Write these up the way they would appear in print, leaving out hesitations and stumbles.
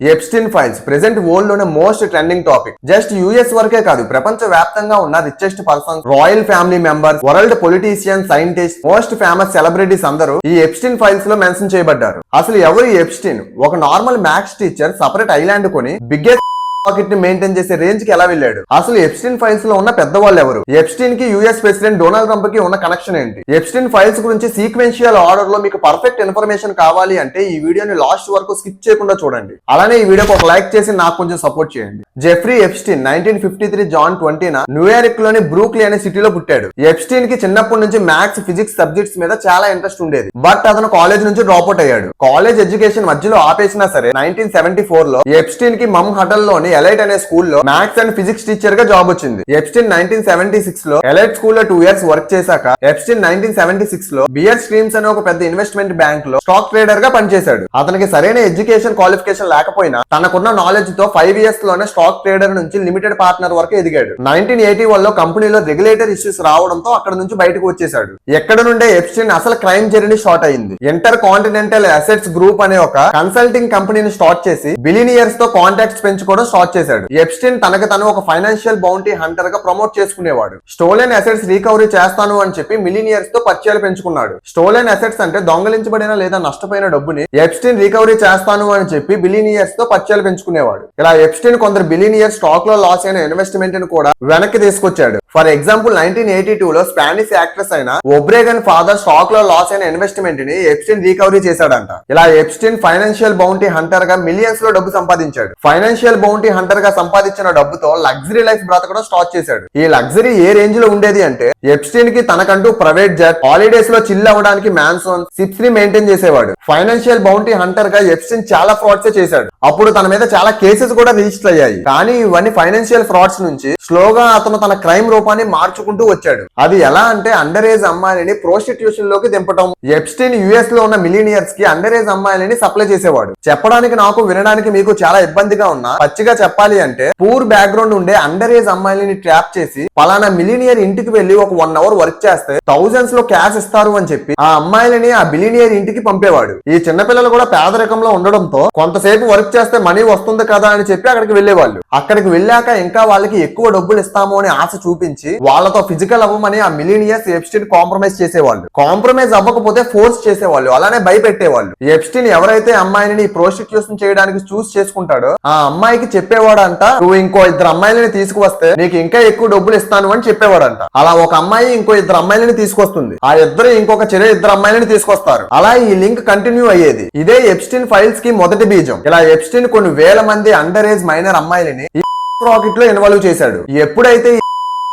Epstein files present world లోనే most trending topic. Just US వరకే కాదు, ప్రపంచ వ్యాప్తంగా ఉన్న richest persons, royal family members, world politicians, scientist, most famous celebrities అందరూ ఈ ఎప్స్టీన్ ఫైల్స్ లో మెన్షన్ చేయబడ్డారు. అసలు ఎవరు ఈ ఎప్స్టీన్? ఒక normal maths teacher separate island కొని బిగ్గెస్ట్ పాకెట్ ని మెయింటైన్ చేసే రేంజ్ కి ఎలా వెళ్ళాడు? అసలు ఎప్స్టీన్ ఫైల్స్ లో ఉన్న పెద్దవాళ్ళు ఎవరు? ఎప్స్టీన్ కి యుఎస్ ప్రెసిడెంట్ డొనాల్డ్ ట్రంప్ కి ఉన్న కనెక్షన్ ఏంటి? ఎప్స్టీన్ ఫైల్స్ గురించి సీక్వెన్షియల్ ఆర్డర్ లో మీకు పర్ఫెక్ట్ ఇన్ఫర్మేషన్ కావాలి అంటే ఈ వీడియోని లాస్ట్ వరకు స్కిప్ చేయకుండా చూడండి. అలానే ఈ వీడియోకి ఒక లైక్ చేసి నాకు కొంచెం సపోర్ట్ చేయండి. జెఫ్రీ ఎప్స్టీన్ 1953 జాన్ 20న న్యూయార్క్ లోని బ్రూక్లీ అనే సిటీలో పుట్టాడు. ఎప్స్టీన్ కి చిన్నప్పటి నుంచి మ్యాథ్స్, ఫిజిక్స్ సబ్జెక్ట్స్ మీద చాలా ఇంట్రెస్ట్ ఉండేది. బట్ అతను కాలేజ్ నుంచి డ్రాప్ అవుట్ అయ్యాడు. కాలేజ్ ఎడ్యుకేషన్ మధ్యలో ఆపేసినా సరే 1974 లో ఎప్స్టీన్ కి మమ్ హటల్ లోని ఎలైట్ అనే స్కూల్లో మ్యాథ్స్ అండ్ ఫిజిక్స్ టీచర్ గా జాబ్ వచ్చింది. ఎప్స్టీన్ 1976 లో ఎలైట్ స్కూల్ లో 2 years వర్క్ చేశాక ఎప్స్టీన్ 1976 లో బియర్ స్ట్రీమ్స్ అనే ఒక పెద్ద ఇన్వెస్ట్మెంట్ బ్యాంక్ లో స్టాక్ ట్రేడర్ గా పనిచేశాడు. అతనికి సరైన ఎడ్యుకేషన్ క్వాలిఫికేషన్ లేకపోయినా తనకున్న నాలెడ్జ్ తో 5 years లోనే స్టాక్ ట్రేడర్ నుంచి లిమిటెడ్ పార్ట్నర్ వరకు ఎదిగాడు. 1981 లో కంపెనీలో రెగ్యులేటర్ ఇష్యూస్ రావడంతో అక్కడ నుంచి బయటకు వచ్చేశాడు. ఎక్కడ నుండే ఎప్స్టీన్ అసలు క్రైమ్ జర్నీ స్టార్ట్ అయింది. ఇంటర్ కాంటినెంటల్ అసెట్స్ గ్రూప్ అనే ఒక కన్సల్టింగ్ కంపెనీని స్టార్ట్ చేసి బిలియనియర్స్ తో కాంటాక్ట్స్ పెంచుకోవడం స్టార్ట్ చేశాడు. ఎప్స్టీన్ తనకు తను ఒక ఫైనాన్షియల్ బౌంటీ హంటర్ గా ప్రమోట్ చేసుకునేవాడు. స్టోలెన్ అసెట్స్ రికవరీ చేస్తాను అని చెప్పి మిలినియర్స్ తో పరిచయాలు పెంచుకున్నాడు. స్టోలెన్ అసెట్స్ అంటే దొంగలించబడిన లేదా నష్టపోయిన డబ్బుని ఎప్స్టీన్ రికవరీ చేస్తాను అని చెప్పి బిలినియర్స్ తో పరిచయాలు పెంచుకునేవాడు. ఇలా ఎప్స్టీన్ కొందరు బిలినియర్స్ స్టాక్ లో లాస్ అయిన ఇన్వెస్ట్మెంట్ ని కూడా వెనక్కి తీసుకొచ్చాడు. ఫర్ ఎగ్జాంపుల్ 1982 లో స్పానిష్ యాక్ట్రెస్ అయిన ఒబ్రేగన్ ఫాదర్ స్టాక్ లో లాస్ అయిన ఇన్వెస్ట్మెంట్ ని ఎప్స్టీన్ రికవరీ చేశాడంట. ఇలా ఎప్స్టీన్ ఫైనాన్షియల్ బౌంటీ హంటర్ గా మిలియన్స్ లో డబ్బు సంపాదించాడు. ఫైనాన్షియల్ బౌంటీ హంటర్ గా సంపాదించిన డబ్బుతో లగ్జరీ లైఫ్ బ్రతకడం స్టార్ట్ చేశాడు. ఈ లగ్జరీ ఏ రేంజ్ లో ఉండేది అంటే ఎప్స్టీన్ కి తనకంటూ ప్రైవేట్ జెట్, హాలిడేస్ లో చిల్ అవ్వడానికి మ్యాన్సోన్, షిప్స్ ని మెయింటైన్ చేసేవాడు. ఫైనాన్షియల్ బౌంటీ హంటర్ గా ఎప్స్టీన్ చాలా ఫ్రాడ్స్ చేశాడు. అప్పుడు తన మీద చాలా కేసెస్ కూడా రిజిస్టర్ అయ్యాయి. కానీ ఇవన్నీ ఫైనాన్షియల్ ఫ్రాడ్స్ నుంచి స్లోగా అతను తన క్రైమ్ రూపాన్ని మార్చుకుంటూ వచ్చాడు. అది ఎలా అంటే అండర్ ఏజ్ అమ్మాయిలని ప్రోస్టిట్యూషన్ లోకి దింపడం. ఎప్స్టీన్ యుఎస్ లో ఉన్న మిలినియర్స్ కి అండర్ ఏజ్ అమ్మాయిలని సప్లై చేసేవాడు. చెప్పడానికి నాకు, వినడానికి మీకు చాలా ఇబ్బందిగా ఉన్నా పచ్చిగా చెప్పాలి అంటే పూర్ బ్యాక్గ్రౌండ్ ఉండే అండర్ ఏజ్ అమ్మాయిలని ట్రాప్ చేసి పలానా మిలినియర్ ఇంటికి వెళ్లి ఒక 1 hour వర్క్ చేస్తే థౌజండ్స్ లో క్యాష్ ఇస్తారు అని చెప్పి ఆ అమ్మాయిలని ఆ బిలినియర్ ఇంటికి పంపేవాడు. ఈ చిన్నపిల్లలు కూడా పేదరికంలో ఉండడంతో కొంతసేపు వర్క్ చేస్తే మనీ వస్తుంది కదా అని చెప్పి అక్కడికి వెళ్లేవాళ్ళు. అక్కడికి వెళ్ళాక ఇంకా వాళ్ళకి ఎక్కువ డబ్బులు ఇస్తాము అని ఆశ చూపించి వాళ్ళతో ఫిజికల్ అవ్వమని ఆ మిలినియర్స్ ఎప్స్టీన్ కాంప్రమైజ్ చేసేవాళ్ళు. కాంప్రమైజ్ అవ్వకపోతే ఫోర్స్ చేసేవాళ్ళు, అలానే భయపెట్టేవాళ్ళు. ఎప్స్టీన్ ఎవరైతే అమ్మాయిని ప్రోస్టిట్యూషన్ చేయడానికి చూస్ చేసుకుంటాడో ఆ అమ్మాయికి చెప్పేవాడంట, నువ్వు ఇంకో 2 అమ్మాయిలని తీసుకువస్తే నీకు ఇంకా ఎక్కువ డబ్బులు ఇస్తాను అని చెప్పేవాడంట. అలా ఒక అమ్మాయి ఇంకో 2 అమ్మాయిలని తీసుకొస్తుంది. ఆ ఇద్దరు ఇంకొక చెరో 2 అమ్మాయిలని తీసుకొస్తారు. అలా ఈ లింక్ కంటిన్యూ అయ్యేది. ఇదే ఎప్స్టీన్ ఫైల్స్ కి మొదటి బీజం. ఇలా ఎప్స్టీన్ కొన్ని వేల మంది అండర్ ఏజ్ మైనర్ అమ్మాయిలని ఈ రాకెట్ లో ఇన్వాల్వ్ చేశాడు. ఎప్పుడైతే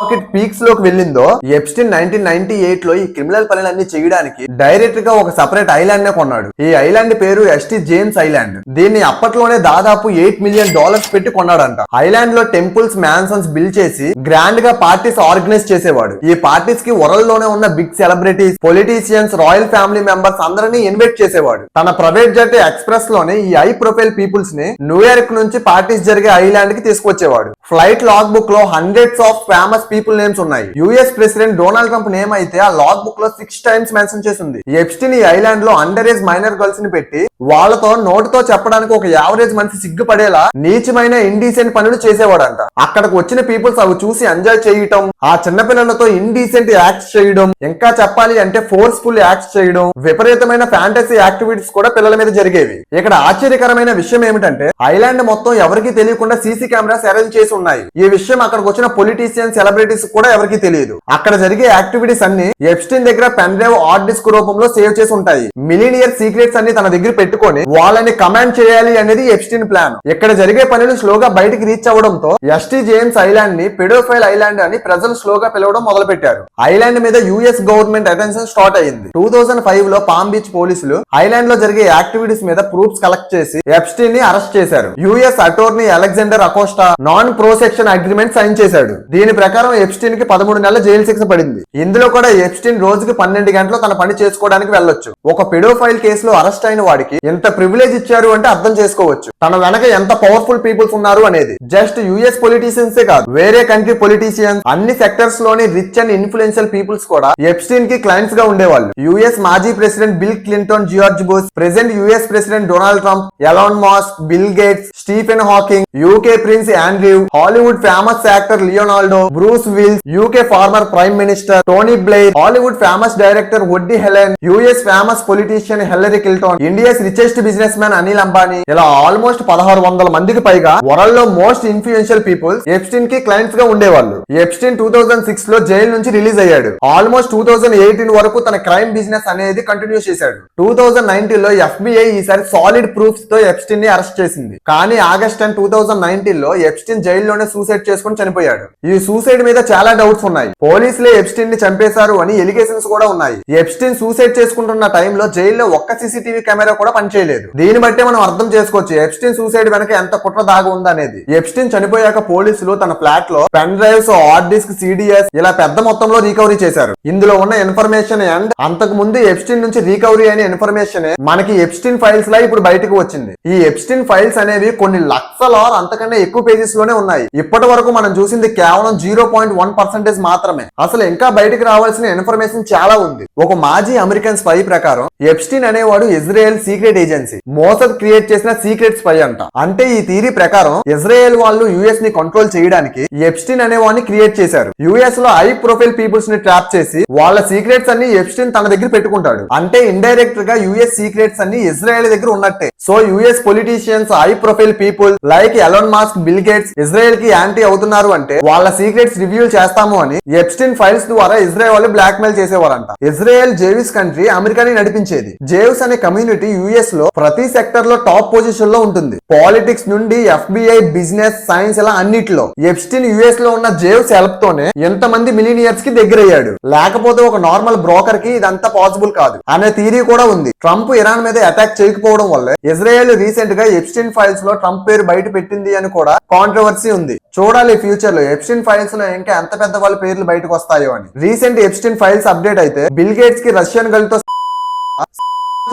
రాకెట్ పీక్స్ లోకి వెళ్ళిందో ఎప్స్టీన్ 1998 లో ఈ క్రిమినల్ పనులన్నీ చేయడానికి డైరెక్ట్ గా ఒక సపరేట్ ఐలాండ్ నే కొన్నాడు. ఈ ఐలాండ్ పేరు ఎస్టీ జేమ్స్ ఐలాండ్. దీన్ని అప్పట్లోనే దాదాపు $8 million పెట్టి కొన్నాడంట. ఐలాండ్ లో టెంపుల్స్, మ్యాన్సన్స్ బిల్డ్ చేసి గ్రాండ్ గా పార్టీస్ ఆర్గనైజ్ చేసేవాడు. ఈ పార్టీస్ కి వరల్డ్ లోనే ఉన్న big celebrities, politicians, royal family members అందరినీ ఇన్వైట్ చేసేవాడు. తన ప్రైవేట్ జెట్ ఎక్స్ప్రెస్ లోనే ఈ హై ప్రొఫైల్ పీపుల్స్ ని న్యూయార్క్ నుంచి పార్టీస్ జరిగే ఐలాండ్ కి తీసుకొచ్చేవాడు. ఫ్లైట్ లాగ్ బుక్ లో hundreds of famous people names ఉన్నాయి. US president Donald Trump name అయితే ఆ లాగ్ బుక్ లో 6 times మెన్షన్ చేసింది. ఎప్స్టీన్ ఈ ఐలాండ్ లో అండర్ ఏజ్ మైనర్ గర్ల్స్ ని పెట్టి వాళ్ళతో నోటుతో చెప్పడానికి ఒక యావరేజ్ మనిషి సిగ్గుపడేలా నీచమైన ఇండీసెంట్ పనులు చేసేవాడంట. అక్కడికి వచ్చిన పీపుల్స్ అవి చూసి ఎంజాయ్ చేయటం, ఆ చిన్నపిల్లలతో ఇండీసెంట్ యాక్ట్స్ చేయడం, ఇంకా చెప్పాలి అంటే ఫోర్స్ఫుల్ యాక్ట్స్ చేయడం, విపరీతమైన ఫ్యాంటసీ యాక్టివిటీస్ కూడా పిల్లల మీద జరిగేవి. ఇక్కడ ఆశ్చర్యకరమైన విషయం ఏమిటంటే ఐలాండ్ మొత్తం ఎవరికీ తెలియకుండా సీసీ కెమెరాస్ అరేంజ్ చేసి ఉన్నాయి. ఈ విషయం అక్కడికి వచ్చిన పొలిటీషియన్, సెలబ్రిటీస్ కూడా ఎవరికి తెలియదు. అక్కడ జరిగే యాక్టివిటీస్ అన్ని ఎప్స్టీన్ దగ్గర పెన్ డ్రైవ్, హార్డ్ డిస్క్ రూపంలో సేవ్ చేసి ఉంటాయి. మిలినియర్ సీక్రెట్స్ అన్ని తన దగ్గర పెట్టుకొని వాళ్ళని కమాండ్ చేయాలి అనేది ఎప్స్టీన్ ప్లాన్. ఇక్కడ జరిగే పనులు స్లోగా బయటికి రీచ్ అవడంతో ఎస్టీ జేమ్స్ ఐలాండ్ ని పెడోఫైల్ ఐలాండ్ అని ప్రజలు స్లోగా పిలవడం మొదలు పెట్టారు. ఐలాండ్ మీద యుఎస్ గవర్నమెంట్ అటెన్షన్ స్టార్ట్ అయింది. 2005 లో పామ్ బీచ్ పోలీసులు ఐలాండ్ లో జరిగే యాక్టివిటీస్ మీద ప్రూఫ్స్ కలెక్ట్ చేసి ఎప్స్టీన్ ని అరెస్ట్ చేశారు. US attorney Alexander Acosta non prosecution agreement sign చేశాడు. దీని ప్రకారం ఎప్స్టీన్ కి 13 నెలల జైలు శిక్ష పడింది. ఇందులో కూడా ఎప్స్టీన్ రోజుకి 12 గంటలు తన పని చేసుకోవడానికి వెళ్ళొచ్చు. ఒక పెడోఫైల్ కేసులో అరెస్ట్ అయిన వాడికి ఎంత ప్రివిలేజ్ ఇచ్చారు అంటే అర్థం చేసుకోవచ్చు తన వెనక ఎంత పవర్ఫుల్ పీపుల్స్ ఉన్నారు అనేది. జస్ట్ యుఎస్ పొలిటీషియన్సే కాదు, వేరే కంట్రీ పొలిటీషియన్స్, అన్ని సెక్టర్స్ లోని రిచ్ అండ్ ఇన్ఫ్లుయెన్షియల్ పీపుల్స్ కూడా ఎప్స్టీన్ కి క్లయింట్స్ గా ఉండేవాళ్ళు. యుఎస్ మాజీ president Bill Clinton, George Bush, present US president Donald Trump, Elon Musk, Bill Gates, Stephen Hawking, UK Prince Andrew, Hollywood famous actor Leonardo, Bruce Willis, UK former prime minister Tony Blair, Hollywood famous director Woody Allen, US famous politician Hillary Clinton, India's richest business man Anil Ambani, ఇలా almost 1600 మందికి పైగా world లో most influential peoples Epstein కి clients గా ఉండేవాళ్ళు. Epstein 2006 లో jail నుంచి release అయ్యాడు. ఆల్మోస్ట్ 2018 వరకు తన క్రైమ్ బిజినెస్ అనేది కంటిన్యూ చేశాడు. 2019 లో FBI ఈసారి సాలిడ్ ప్రూఫ్స్ తో ఎప్స్టీన్ ని అరెస్ట్ చేసింది. కానీ ఆగస్ట్ 10, 2019 లో ఎప్స్టీన్ జైల్లోనే సూసైడ్ చేసుకుని చనిపోయాడు. ఈ సూసైడ్ మీద చాలా డౌట్స్ ఉన్నాయి. పోలీసులే ఎప్స్టీన్ ని చంపేశారు అని ఎలిగేషన్స్ కూడా ఉన్నాయి. ఎప్స్టీన్ సూసైడ్ చేసుకుంటున్న టైంలో జైల్లో ఒక్క CCTV కెమెరా కూడా పనిచేయలేదు. దీన్ని బట్టే మనం అర్థం చేసుకోవచ్చు ఎప్స్టీన్ సూసైడ్ వెనక ఎంత కుట్ర దాగి ఉందనేది. ఎప్స్టీన్ చనిపోయాక పోలీసులు తన ఫ్లాట్ లో pen drives, hard disk, CDS ఇలా పెద్ద మొత్తంలో రికవరీ చేశారు. ఇందులో ఉన్న ఇన్ఫర్మేషన్ అండ్ అంతకు ముందు ఎప్స్టీన్ నుంచి రికవరీ అయిన ఇన్ఫర్మేషన్ మనకి ఎప్స్టీన్ ఫైల్స్ లా ఇప్పుడు బయటకు వచ్చింది. ఈ ఎప్స్టీన్ ఫైల్స్ అనేవి కొన్ని లక్షల అంతకన్నా ఎక్కువ పేజెస్ లోనే ఉన్నాయి. ఇప్పటి వరకు మనం చూసింది కేవలం 0.1% మాత్రమే. అసలు ఇంకా బయటకు రావాల్సిన ఇన్ఫర్మేషన్ చాలా ఉంది. ఒక మాజీ అమెరికన్ స్పై ప్రకారం ఎప్స్టీన్ అనేవాడు ఇజ్రాయెల్ సీక్రెట్ ఏజెన్సీ మోసద్ క్రియేట్ చేసిన సీక్రెట్ స్పై అంట. అంటే ఈ థియరీ ప్రకారం ఇజ్రాయెల్ వాళ్ళు యుఎస్ ని కంట్రోల్ చేయడానికి ఎప్స్టీన్ అనేవాడిని క్రియేట్ చేశారు. యుఎస్ లో హై ప్రొఫైల్ పీపుల్స్ ని ట్రాప్ చేసి వాళ్ళ సీక్రెట్స్ అన్ని ఎప్స్టీన్ తన దగ్గర పెట్టుకుంటాడు. అంటే ఇండైరెక్ట్ గా యుఎస్ సీక్రెట్స్ అన్ని ఇజ్రాయెల్ దగ్గర ఉన్నట్టే. So US politicians, high profile people like Elon Musk, Bill Gates Israel కి యాంటీ అవుతున్నారు అంటే వాళ్ళ సీక్రెట్స్ రివ్యూ చేస్తాము అని ఎప్స్టీన్ ఫైల్స్ ద్వారా ఇజ్రాయెల్ వాళ్ళు బ్లాక్ మెయిల్ చేసేవారంట. ఇజ్రాయెల్ జేవిస్ కంట్రీ అమెరికాని నడిపించేది. జేవ్స్ అనే కమ్యూనిటీ యుఎస్ లో ప్రతి సెక్టర్ లో టాప్ పొజిషన్ లో ఉంటుంది. పాలిటిక్స్ నుండి FBI, బిజినెస్, సైన్స్ ఇలా అన్నిట్లో ఎప్స్టీన్ యుఎస్ లో ఉన్న జేవ్స్ హెల్ప్ తోనే ఎంతమంది మిలినియర్స్ కి దగ్గరయ్యాడు. లేకపోతే ఒక నార్మల్ బ్రోకర్ కి ఇదంతా పాసిబుల్ కాదు అనే థియరీ కూడా ఉంది. ట్రంప్ ఇరాన్ మీద అటాక్ చేయకపోవడం వల్ల ఇజ్రాయెల్ రీసెంట్ గా ఎప్స్టీన్ ఫైల్స్ లో ట్రంప్ పేరు బయట పెట్టింది అని కూడా కాంట్రవర్సీ ఉంది. చూడాలి ఫ్యూచర్ లో ఎప్స్టీన్ ఫైల్స్ లో ఇంకా ఎంత పెద్ద వాళ్ళ పేర్లు బయటకు వస్తాయో అని. రీసెంట్ ఎప్స్టీన్ ఫైల్స్ అప్డేట్ అయితే బిల్ గేట్స్ కి రష్యన్ గర్ల్ తో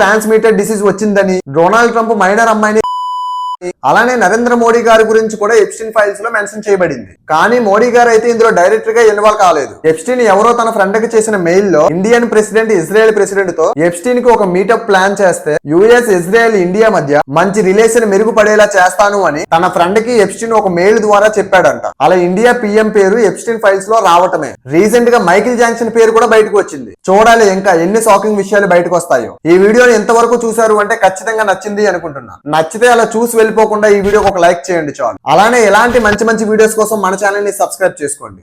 ట్రాన్స్మిటెడ్ డిసీజ్ వచ్చిందని, డొనాల్డ్ ట్రంప్ మైనర్ అమ్మాయిని, అలానే నరేంద్ర మోడీ గారి గురించి కూడా ఎప్స్టీన్ ఫైల్స్ లో మెన్షన్ చేయబడింది. కానీ మోడీ గారు అయితే ఇందులో డైరెక్ట్ గా ఇన్వాల్వ్ కాలేదు. ఎప్స్టీన్ ఎవరో తన ఫ్రెండ్ కి చేసిన మెయిల్ లో ఇండియన్ ప్రెసిడెంట్, ఇజ్రాయెల్ ప్రెసిడెంట్ తో ఎప్స్టీన్ కి ఒక మీటప్ ప్లాన్ చేస్తే యుఎస్, ఇజ్రాయెల్, ఇండియా మధ్య మంచి రిలేషన్ మెరుగుపడేలా చేస్తాను అని తన ఫ్రెండ్ కి ఎప్స్టీన్ ఒక మెయిల్ ద్వారా చెప్పాడంట. అలా ఇండియా PM పేరు ఎప్స్టీన్ ఫైల్స్ లో రావటమే. రీసెంట్ గా మైకిల్ జాక్సన్ పేరు కూడా బయటకు వచ్చింది. చూడాలి ఇంకా ఎన్ని షాకింగ్ విషయాలు బయటకు వస్తాయో. ఈ వీడియోని ఎంతవరకు చూసారు అంటే ఖచ్చితంగా నచ్చింది అనుకుంటున్నా. నచ్చితే అలా చూసి వెళ్ళిపోకుండా ఈ వీడియోకి ఒక లైక్ చేయండి చాలు. అలానే ఇలాంటి మంచి మంచి వీడియోస్ కోసం మన ఛానల్ ని సబ్స్క్రైబ్ చేసుకోండి.